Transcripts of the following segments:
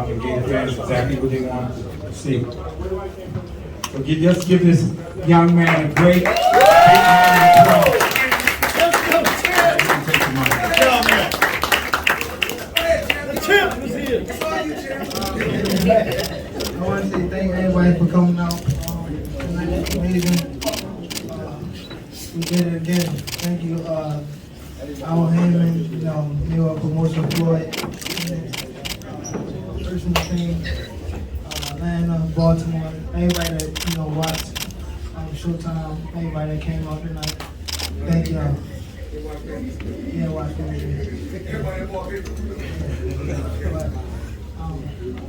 job and gave the fans exactly what they wanted to see. So just give this young man a great round of applause. I want to say thank everybody for coming out. It's amazing. We did it again. Thank you, Al Heyman, New York Promotion Floyd, personal team, Atlanta, Baltimore, everybody that watched Showtime, everybody that came out tonight. Thank y'all. Yeah, watch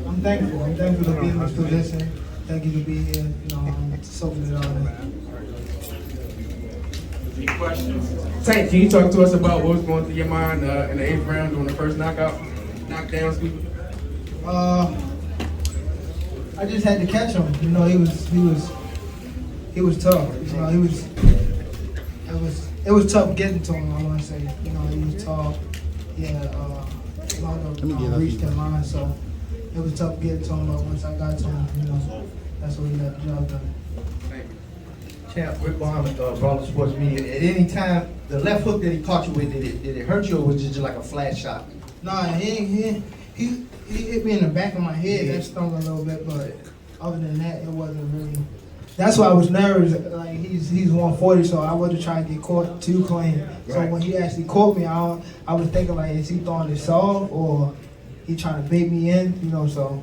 I'm thankful. I'm thankful to be in this position. Thank you to be here. Soaking it all in. Any questions? Tank, can you talk to us about what was going through your mind in the 8th round during the first knockdown, Steve? I just had to catch him. He was tough. It was tough getting to him. I want to say. He was tall. Reached in line, so it was tough getting to him. But once I got to him, that's what he got the job done. Champ, Rick Barnes, Brawler Sports Media. At any time, the left hook that he caught you with, did it hurt you, or was it just like a flat shot? Nah, he hit me in the back of my head. That stung a little bit, but other than that, it wasn't really. That's why I was nervous. Like he's 140, so I wasn't trying to get caught too clean. Right. So when he actually caught me, I was thinking like, is he throwing this off or he trying to bait me in? So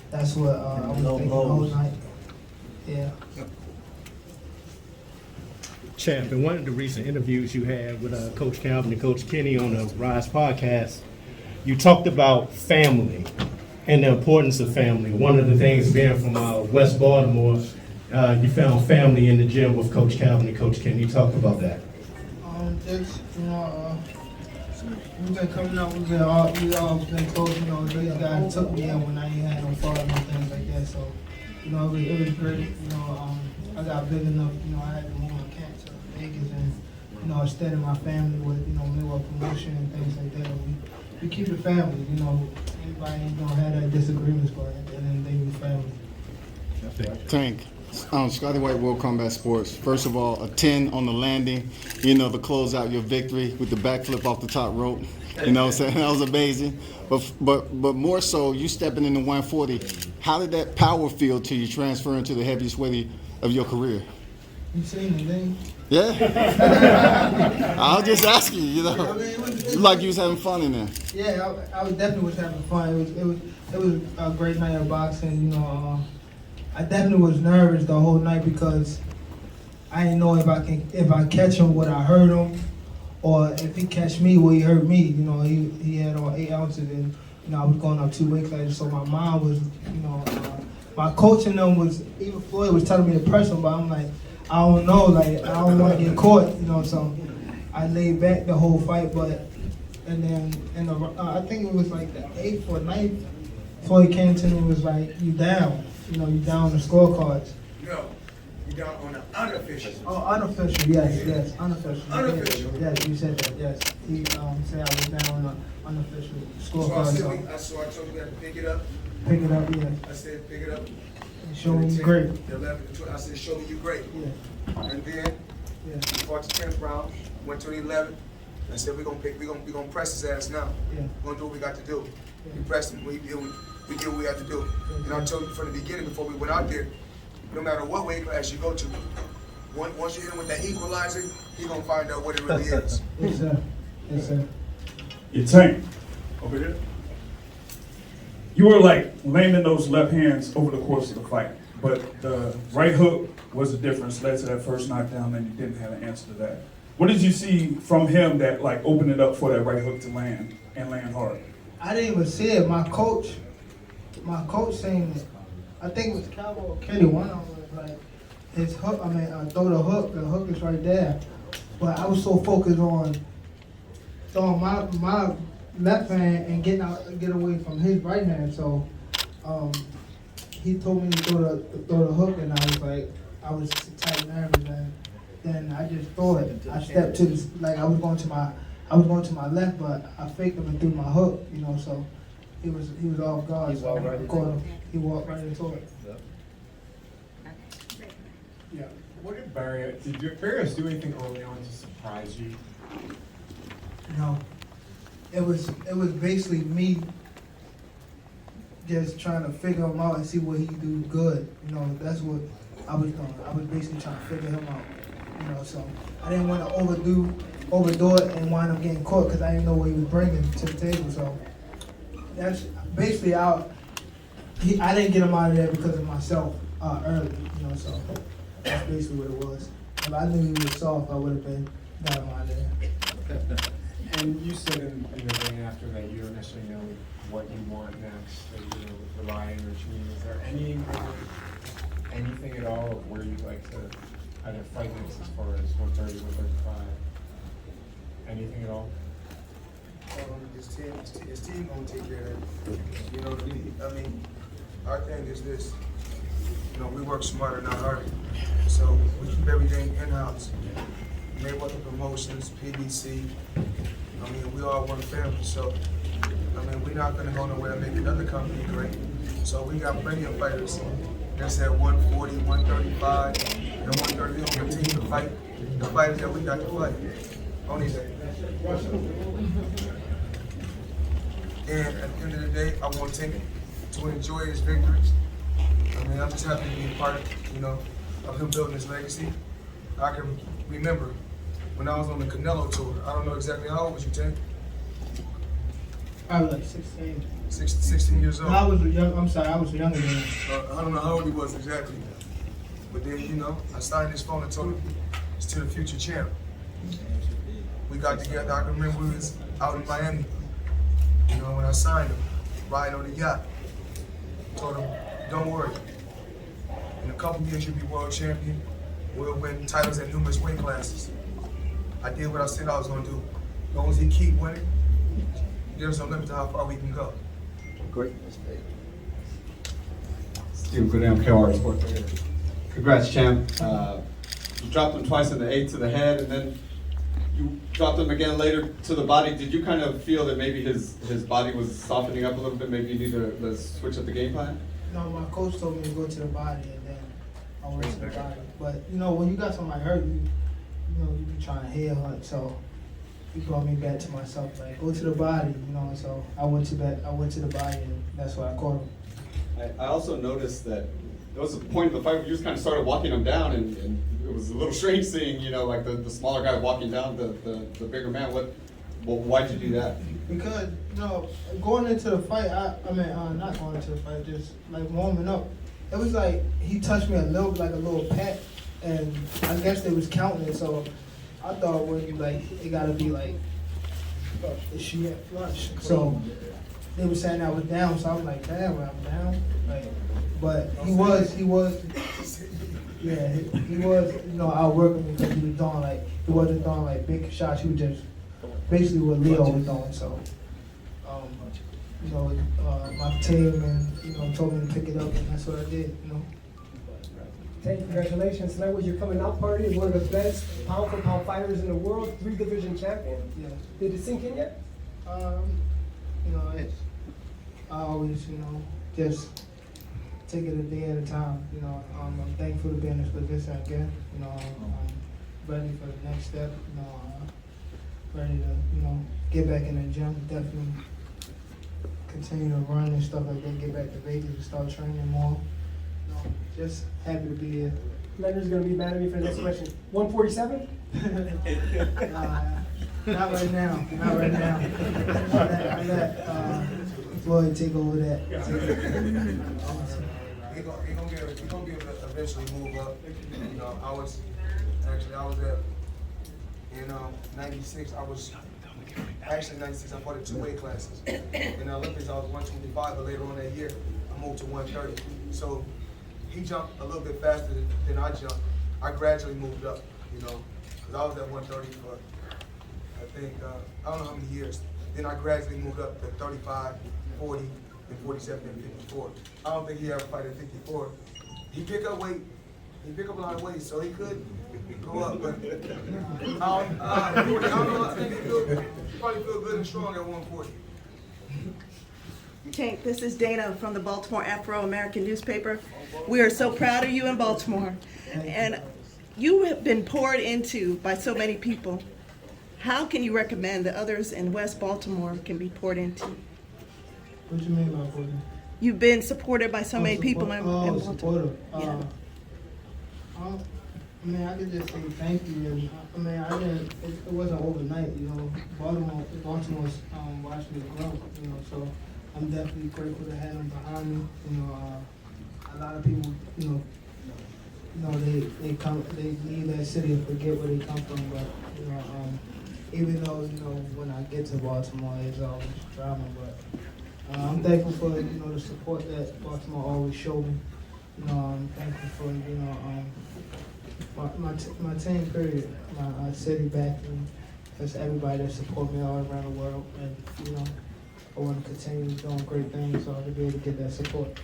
that's what I was thinking the whole night. Yeah. Champ, in one of the recent interviews you had with Coach Calvin and Coach Kenny on the Rise podcast, you talked about family and the importance of family. One of the things being from West Baltimore, you found family in the gym with Coach Calvin and Coach Kenny. You talked about that. We've been coming out, we all been close, these guys took me in when I ain't had no father and things like that, so, it was great, I got big enough, I had to move my camp to Vegas and, instead of my family with, Millwall promotion and things like that, we keep it family, everybody ain't gonna have that disagreements, but at the end of the day, we family. Tank. Scotty White, World Combat Sports. First of all, a 10 on the landing, to close out your victory with the backflip off the top rope. That was amazing. But more so, you stepping into 140. How did that power feel to you transferring to the heaviest weight of your career? You seen the thing? Yeah. I was just asking you, like you was having fun in there. Yeah, I definitely was having fun. It was a great night of boxing. I definitely was nervous the whole night because I didn't know if I catch him, would I hurt him, or if he catch me, would he hurt me? He had on 8 ounces, and I was going up 2 weight classes, so my mind was, my coach and them was, even Floyd was telling me to press him, but I'm like, I don't know, like I don't want to get caught, so I laid back the whole fight, and then I think it was like the 8th or 9th, Floyd came to me and was like, you down. You down on the scorecards. No, you down on the unofficial. Oh, unofficial, yes, unofficial. Unofficial. Yes, you said that, yes. He said I was down on the unofficial scorecards. So I told you that to pick it up. Pick it up, yeah. I said pick it up. And show me you great. The 11th, the 12th, I said show me you great. Yeah. And then we fought the 10th round, went to the 11th. I said we're gonna press his ass now. Yeah. We're gonna do what we got to do. We pressed him, we did what we had to do. And I told you from the beginning, before we went out there, no matter what weight class you go to, once you hit him with that equalizer, he's gonna find out what it really is. Yes, sir. Yes, sir. Your Tank, over here. You were like landing those left hands over the course of the fight, but the right hook was the difference, led to that first knockdown, and you didn't have an answer to that. What did you see from him that like opened it up for that right hook to land and land hard? I didn't even see it. My coach saying it. I think it was Cowboy or Kenny. One of them was like, his hook, throw the hook is right there. But I was so focused on throwing my left hand and get away from his right hand. So he told me to throw the hook, and I was tight nervous, and then I just threw it. I stepped to I was going to my left, but I faked him and threw my hook, so he was off guard. He walked right into caught him. it. He walked right into it. Yeah. What did Barrios do anything early on to surprise you? No, it was basically me just trying to figure him out and see what he do good. You know, that's what I was doing. I was basically trying to figure him out. You know, so I didn't want to overdo it and wind up getting caught because I didn't know what he was bringing to the table. So that's basically I didn't get him out of there because of myself early. You know, so that's basically what it was. If I knew he was soft, I would have got him out of there. And you said in the ring after that you don't necessarily know what you want next, that you rely on your team. Is there anything at all of where you'd like to either fight next as far as 130, 135? Anything at all? His team gonna take care of that. You know, I mean, our thing is this. You know, we work smarter, not harder. So we keep everything in-house. Mayweather Promotions, PBC. I mean, we all one family. So, I mean, we're not gonna go nowhere and make another company great. So we got plenty of fighters that's at 140, 135, and 130. We gonna continue to fight the fighters that we got to fight. Only that. And at the end of the day, I want Tim to enjoy his victories. I mean, I'm just happy to be a part, of him building his legacy. I can remember when I was on the Canelo tour. I don't know exactly how old was you, Tim? I was like 16. 16 years old. No, I was young. I'm sorry, I was younger than him. I don't know how old he was exactly. But then, I signed his phone and told him it's to the future champ. We got together. I can remember we was out in Miami. When I signed him, riding on the yacht. Told him, don't worry. In a couple years, you'll be world champion. We'll win titles at numerous weight classes. I did what I said I was going to do. As long as he keep winning, there's no limit to how far we can go. Great. Steve Goodam, KR Sports. Congrats, champ. You dropped him twice in the 8 to the head, and then you dropped him again later to the body. Did you kind of feel that maybe his body was softening up a little bit? Maybe you need to switch up the game plan? No, my coach told me to go to the body, and then I went to the body. But when you got somebody hurt, you be trying to head hunt. So he brought me back to myself, like go to the body, So I went to the body, and that's why I caught him. I also noticed that there was a point in the fight where you just kind of started walking him down, and it was a little strange seeing, like the smaller guy walking down the bigger man. Why'd you do that? Because going into the fight, not going into the fight, just like warming up. It was like he touched me a little, like a little pat, and I guess they was counting it. So I thought it gotta be like, is she at flush? So they were saying I was down, so I was like, damn, I'm down. But he was, yeah, he was, outworking me because he was doing he wasn't throwing big shots. He was just basically what Leo was doing. So, my team and told me to pick it up, and that's what I did. Hey, congratulations. Tonight was your coming out party. One of the best pound-for-pound fighters in the world, 3-division champion. Yeah. Did it sink in yet? I always, just take it a day at a time. I'm thankful to be in this position again. I'm ready for the next step. Ready to, get back in the gym. Definitely continue to run and stuff like that. Get back to Vegas and start training more. Just happy to be here. Leonard's going to be mad at me for the next question. 147? Not right now. Not right now. I let Floyd take over that. He gonna be able to eventually move up. I was at in 96. I fought in 2 weight classes. In the Olympics, I was 125, but later on that year, I moved to 130. So he jumped a little bit faster than I jumped. I gradually moved up, because I was at 130 for, I think, I don't know how many years. Then I gradually moved up to 35, 40, and 47, and 54. I don't think he ever fight at 54. He picked up weight. He picked up a lot of weight, so he could go up. But I don't know. I think he probably feel good and strong at 140. Tank, this is Dana from the Baltimore Afro-American newspaper. We are so proud of you in Baltimore. And you have been poured into by so many people. How can you recommend that others in West Baltimore can be poured into? What do you mean by poured in? You've been supported by so many people in Baltimore. Supportive. Yeah. I mean, I could just say thank you. And I mean, I didn't. It wasn't overnight. You know, Baltimore's watched me grow. You know, so I'm definitely grateful to have them behind me. You know, a lot of people, they leave that city and forget where they come from. But even though when I get to Baltimore, it's always drama. But I'm thankful for the support that Baltimore always showed me. I'm thankful for my team, period, my city back, and just everybody that support me all around the world. And I want to continue doing great things, so I can be able to get that support.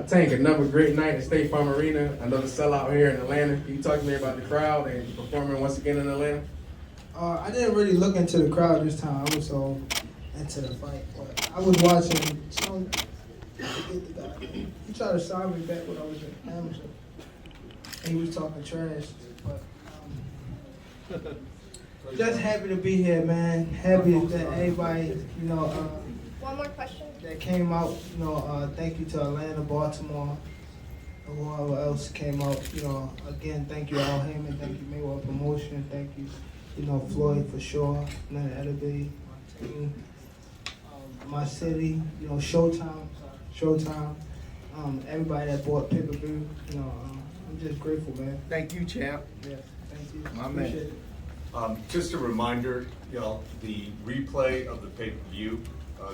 Tank, another great night at State Farm Arena, another sellout here in Atlanta. Can you talk to me about the crowd and performing once again in Atlanta? I didn't really look into the crowd this time. I was so into the fight, but I was watching. He tried to sign me back when I was in amateur. He was talking trash, but just happy to be here, man. Happy that everybody, One more question. that came out. Thank you to Atlanta, Baltimore, and whoever else came out. Again, thank you Al Heyman, thank you Mayweather Promotion, thank you, Floyd for sure, Leonard Edderby, my team, my city, Showtime, everybody that bought pay-per-view. I'm just grateful, man. Thank you, champ. Yeah, thank you. My man. Appreciate it. Just a reminder, the replay of the pay-per-view,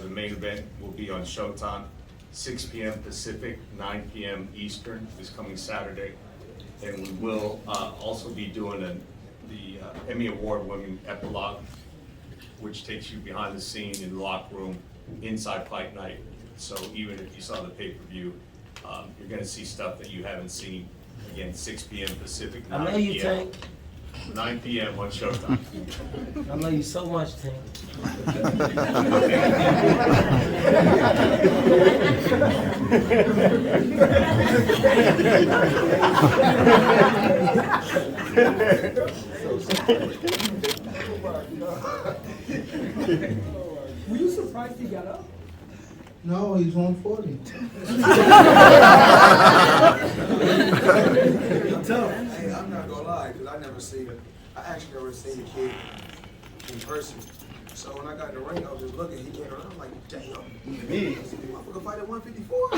the main event will be on Showtime, 6 p.m. Pacific, 9 p.m. Eastern this coming Saturday. And we will also be doing the Emmy Award-winning epilogue, which takes you behind the scene in the locker room inside fight night. So even if you saw the pay-per-view, you're going to see stuff that you haven't seen. Again, 6 p.m. Pacific, 9 I know you, p.m. Tank. 9 p.m. on Showtime. I love you so much, Tank. Were you surprised he got up? No, he's 140. Hey, I'm not gonna lie, because I actually never seen the kid in person. So when I got in the ring, I was just looking, he came around, I'm like, damn. Me? Motherfucker fight at 154?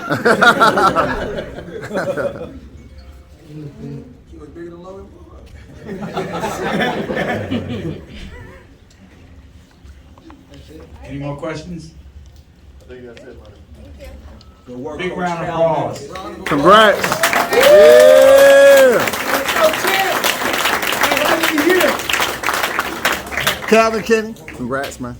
He was bigger than Logan Paul. Any more questions? I think that's it, man. Good work, big round of applause. Congrats. Calvin Kenny, congrats, man.